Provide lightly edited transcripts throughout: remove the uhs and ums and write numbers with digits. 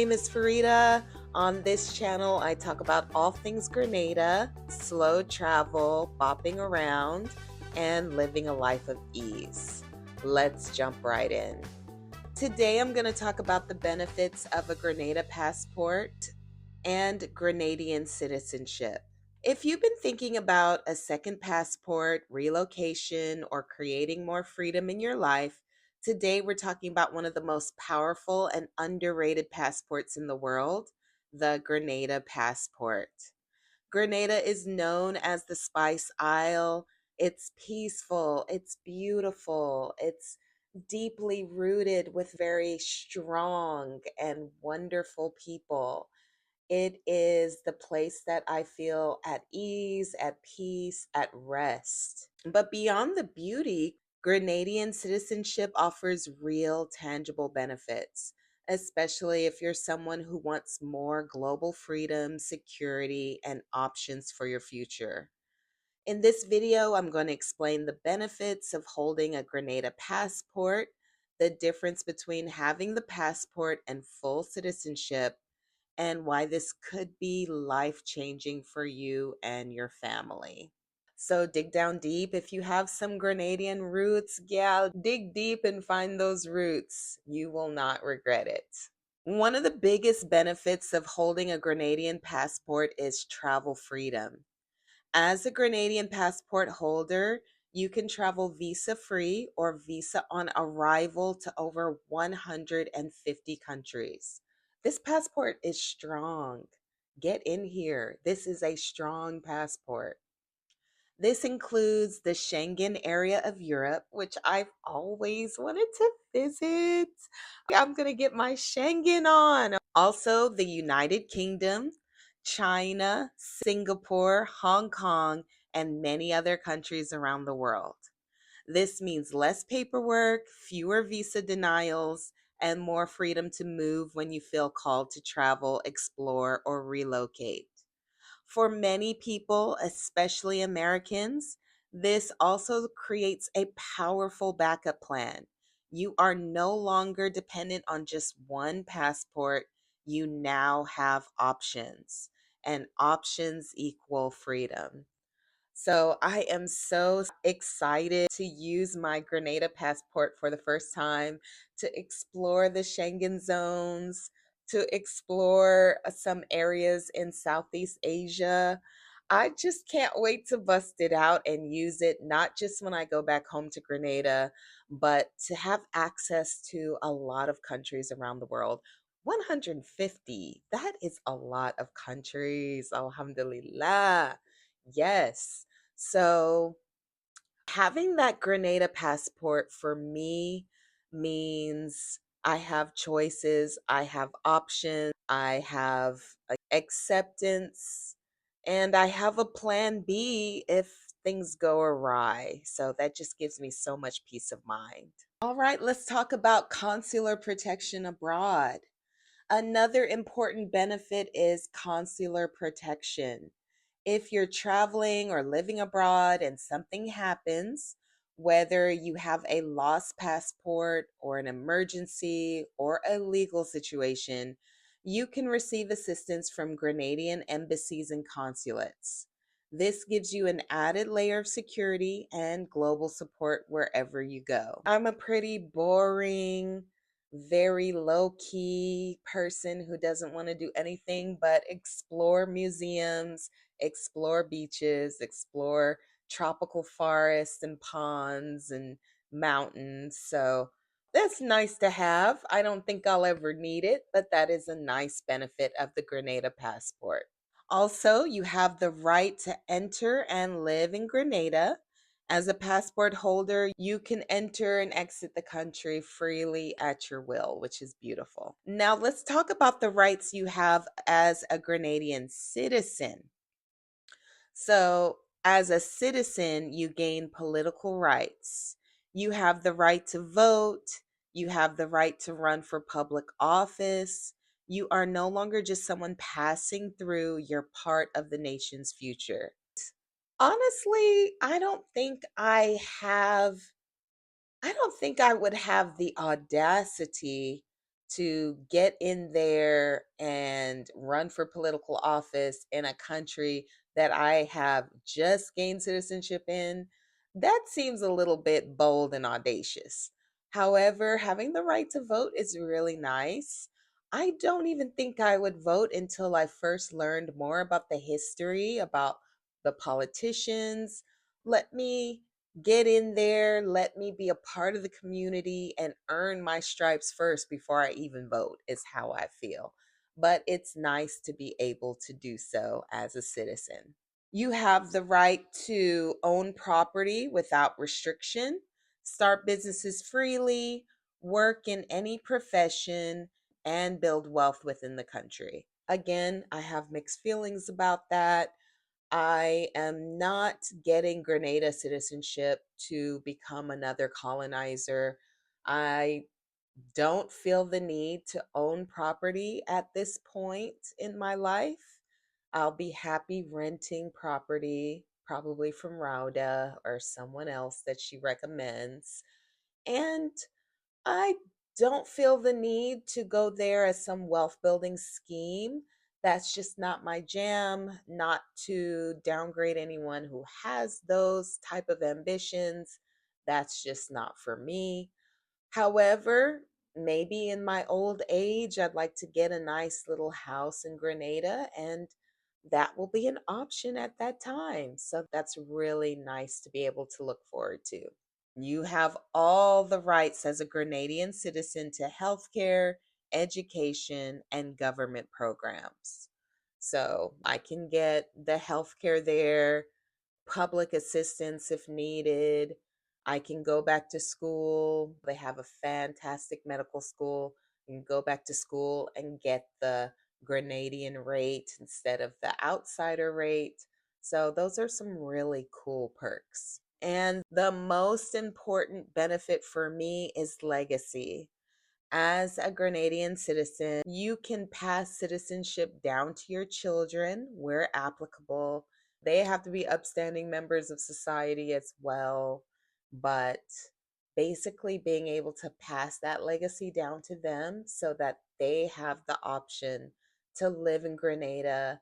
name is Farida. On this channel, I talk about all things Grenada, slow travel, bopping around, and living a life of ease. Let's jump right in. Today, I'm going to talk about the benefits of a Grenada passport and Grenadian citizenship. If you've been thinking about a second passport, relocation, or creating more freedom in your life, today we're talking about one of the most powerful and underrated passports in the world, the Grenada passport. Grenada is known as the Spice Isle. It's peaceful, it's beautiful, it's deeply rooted with very strong and wonderful people. It is the place that I feel at ease, at peace, at rest. But beyond the beauty, Grenadian citizenship offers real, tangible benefits, especially if you're someone who wants more global freedom, security, and options for your future. In this video, I'm going to explain the benefits of holding a Grenada passport, the difference between having the passport and full citizenship, and why this could be life changing for you and your family. So, dig down deep. If you have some Grenadian roots, gal, dig deep and find those roots. You will not regret it. One of the biggest benefits of holding a Grenadian passport is travel freedom. As a Grenadian passport holder, you can travel visa free or visa on arrival to over 150 countries. This passport is strong. Get in here. This is a strong passport. This includes the Schengen area of Europe, which I've always wanted to visit. I'm going to get my Schengen on. Also, the United Kingdom, China, Singapore, Hong Kong, and many other countries around the world. This means less paperwork, fewer visa denials, and more freedom to move when you feel called to travel, explore, or relocate. For many people, especially Americans, this also creates a powerful backup plan. You are no longer dependent on just one passport. You now have options, and options equal freedom. So I am so excited to use my Grenada passport for the first time to explore the Schengen zones, to explore some areas in Southeast Asia. I just can't wait to bust it out and use it, not just when I go back home to Grenada, but to have access to a lot of countries around the world. 150, that is a lot of countries. Alhamdulillah. Yes. So having that Grenada passport for me means I have choices, I have options, I have acceptance, and I have a plan B if things go awry. So that just gives me so much peace of mind. All right, let's talk about consular protection abroad. Another important benefit is consular protection. If you're traveling or living abroad and something happens, whether you have a lost passport or an emergency or a legal situation, you can receive assistance from Grenadian embassies and consulates. This gives you an added layer of security and global support wherever you go. I'm a pretty boring, very low key person who doesn't want to do anything but explore museums, explore beaches, explore tropical forests and ponds and mountains. So that's nice to have. I don't think I'll ever need it, but that is a nice benefit of the Grenada passport. Also, you have the right to enter and live in Grenada. As a passport holder, you can enter and exit the country freely at your will, which is beautiful. Now, let's talk about the rights you have as a Grenadian citizen. So, as a citizen, you gain political rights. You have the right to vote. You have the right to run for public office. You are no longer just someone passing through, you're part of the nation's future. Honestly, I don't think I would have the audacity to get in there and run for political office in a country that I have just gained citizenship in, that seems a little bit bold and audacious. However, having the right to vote is really nice. I don't even think I would vote until I first learned more about the history, about the politicians. Let me get in there, let me be a part of the community and earn my stripes first before I even vote, is how I feel. But it's nice to be able to do so as a citizen. You have the right to own property without restriction, start businesses freely, work in any profession, and build wealth within the country. Again, I have mixed feelings about that. I am not getting Grenada citizenship to become another colonizer. I don't feel the need to own property at this point in my life. I'll be happy renting property, probably from Rauda or someone else that she recommends. And I don't feel the need to go there as some wealth building scheme. That's just not my jam. Not to downgrade anyone who has those type of ambitions. That's just not for me. However, maybe in my old age, I'd like to get a nice little house in Grenada, and that will be an option at that time. So that's really nice to be able to look forward to. You have all the rights as a Grenadian citizen to healthcare, education, and government programs. So I can get the healthcare there, public assistance if needed. I can go back to school. They have a fantastic medical school. You can go back to school and get the Grenadian rate instead of the outsider rate. So, those are some really cool perks. And the most important benefit for me is legacy. As a Grenadian citizen, you can pass citizenship down to your children where applicable. They have to be upstanding members of society as well. But basically, being able to pass that legacy down to them so that they have the option to live in Grenada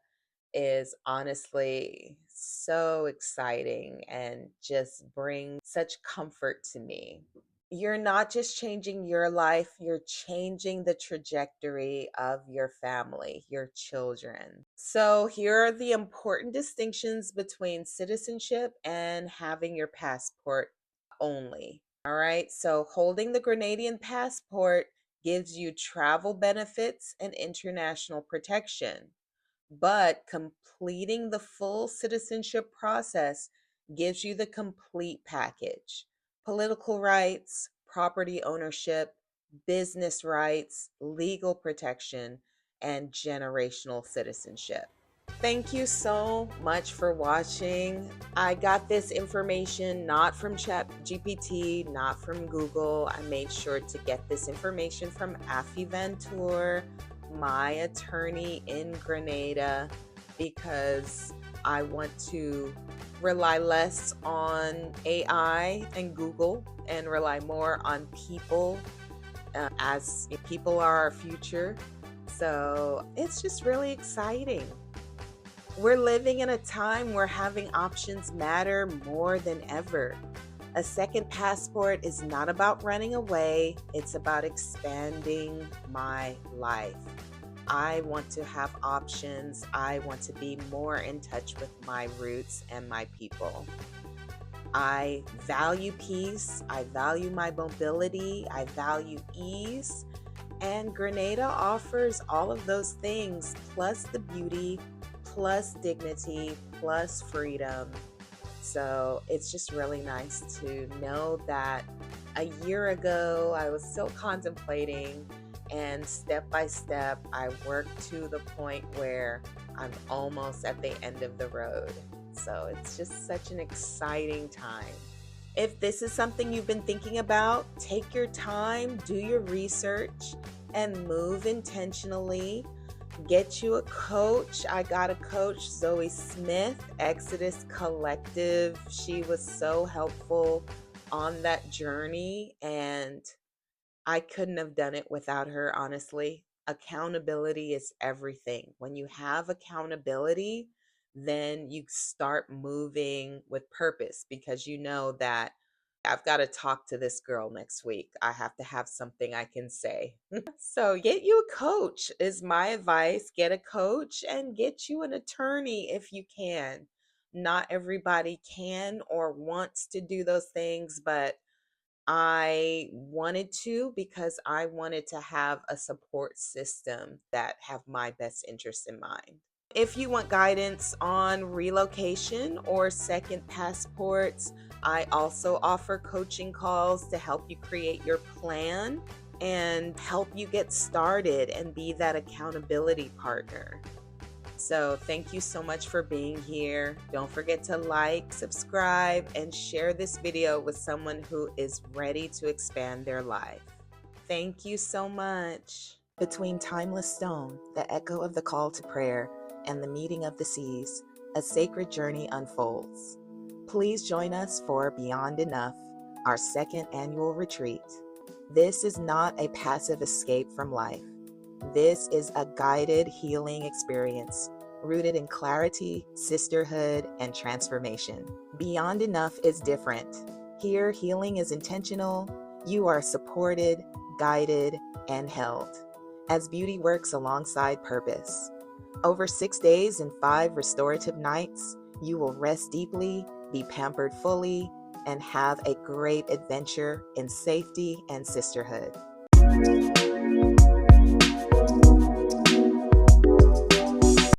is honestly so exciting and just brings such comfort to me. You're not just changing your life, you're changing the trajectory of your family, your children. So, here are the important distinctions between citizenship and having your passport only. All right, so holding the Grenadian passport gives you travel benefits and international protection, but completing the full citizenship process gives you the complete package: political rights, property ownership, business rights, legal protection, and generational citizenship. Thank you so much for watching. I got this information not from ChatGPT, not from Google. I made sure to get this information from Afi Ventur, my attorney in Grenada, because I want to rely less on AI and Google and rely more on people, as people are our future. So it's just really exciting. We're living in a time where having options matter more than ever. A second passport is not about running away, it's about expanding my life. I want to have options. I want to be more in touch with my roots and my people. I value peace. I value my mobility. I value ease. And Grenada offers all of those things, plus the beauty, plus dignity, plus freedom. So it's just really nice to know that a year ago I was still contemplating, and step by step I worked to the point where I'm almost at the end of the road. So it's just such an exciting time. If this is something you've been thinking about, take your time, do your research, and move intentionally. Get you a coach. I got a coach, Zoe Smith, Exodus Collective. She was so helpful on that journey, and I couldn't have done it without her, honestly. Accountability is everything. When you have accountability, then you start moving with purpose because you know that I've got to talk to this girl next week. I have to have something I can say. So, get you a coach, is my advice. Get a coach and get you an attorney if you can. Not everybody can or wants to do those things, but I wanted to because I wanted to have a support system that have my best interest in mind. If you want guidance on relocation or second passports, I also offer coaching calls to help you create your plan and help you get started and be that accountability partner. So, thank you so much for being here. Don't forget to like, subscribe, and share this video with someone who is ready to expand their life. Thank you so much. Between timeless stone, the echo of the call to prayer, and the meeting of the seas, a sacred journey unfolds. Please join us for Beyond Enough, our second annual retreat. This is not a passive escape from life. This is a guided healing experience rooted in clarity, sisterhood, and transformation. Beyond Enough is different. Here, healing is intentional. You are supported, guided, and held as beauty works alongside purpose. Over 6 days and 5 restorative nights, you will rest deeply, be pampered fully, and have a great adventure in safety and sisterhood.